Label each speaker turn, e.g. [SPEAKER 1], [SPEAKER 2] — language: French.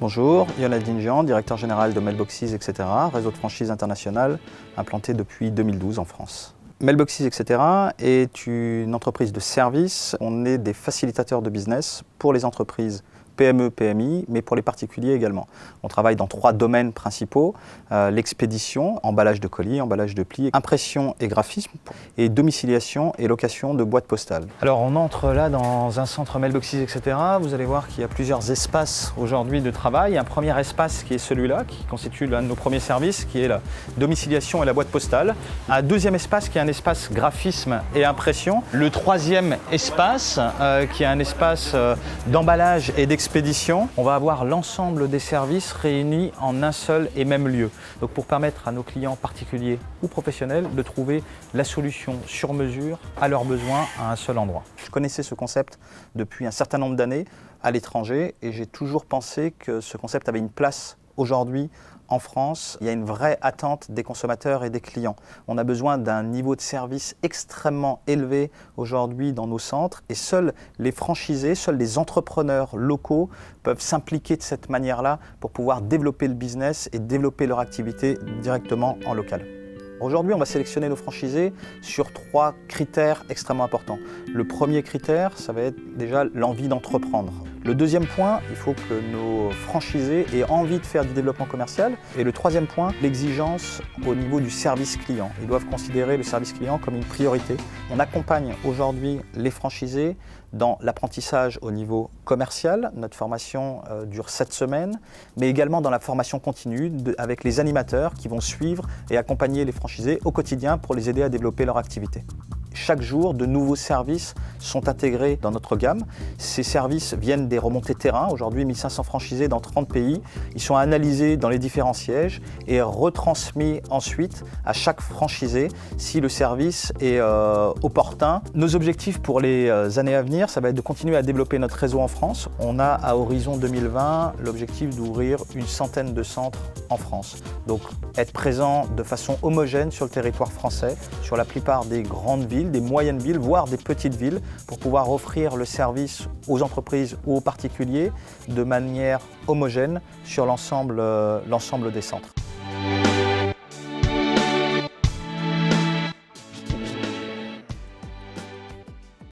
[SPEAKER 1] Bonjour, Yonaldine Jean, directeur général de Mailboxes, etc., réseau de franchise international implanté depuis 2012 en France. Mailboxes, etc. est une entreprise de service. On est des facilitateurs de business pour les entreprises PME, PMI, mais pour les particuliers également. On travaille dans 3 domaines principaux, l'expédition, emballage de colis, emballage de plis, impression et graphisme, et domiciliation et location de boîtes postales. Alors on entre là dans un centre Mailboxes, etc. Vous allez voir qu'il y a plusieurs espaces aujourd'hui de travail. Un premier espace qui est celui-là, qui constitue l'un de nos premiers services, qui est la domiciliation et la boîte postale. Un deuxième espace qui est un espace graphisme et impression. Le troisième espace qui est un espace d'emballage et d'expédition. On va avoir l'ensemble des services réunis en un seul et même lieu. Donc pour permettre à nos clients particuliers ou professionnels de trouver la solution sur mesure à leurs besoins à un seul endroit. Je connaissais ce concept depuis un certain nombre d'années à l'étranger et j'ai toujours pensé que ce concept avait une place aujourd'hui en France. Il y a une vraie attente des consommateurs et des clients. On a besoin d'un niveau de service extrêmement élevé aujourd'hui dans nos centres et seuls les franchisés, seuls les entrepreneurs locaux peuvent s'impliquer de cette manière-là pour pouvoir développer le business et développer leur activité directement en local. Aujourd'hui, on va sélectionner nos franchisés sur 3 critères extrêmement importants. Le premier critère, ça va être déjà l'envie d'entreprendre. Le deuxième point, il faut que nos franchisés aient envie de faire du développement commercial. Et le troisième point, l'exigence au niveau du service client. Ils doivent considérer le service client comme une priorité. On accompagne aujourd'hui les franchisés dans l'apprentissage au niveau commercial. Notre formation dure 7 semaines, mais également dans la formation continue avec les animateurs qui vont suivre et accompagner les franchisés au quotidien pour les aider à développer leur activité. Chaque jour, de nouveaux services sont intégrés dans notre gamme. Ces services viennent des remontées terrain. Aujourd'hui, 1500 franchisés dans 30 pays. Ils sont analysés dans les différents sièges et retransmis ensuite à chaque franchisé si le service est opportun. Nos objectifs pour les années à venir, ça va être de continuer à développer notre réseau en France. On a à horizon 2020 l'objectif d'ouvrir une centaine de centres en France. Donc être présent de façon homogène sur le territoire français, sur la plupart des grandes villes, des moyennes villes, voire des petites villes, pour pouvoir offrir le service aux entreprises ou aux particuliers de manière homogène sur l'ensemble des centres.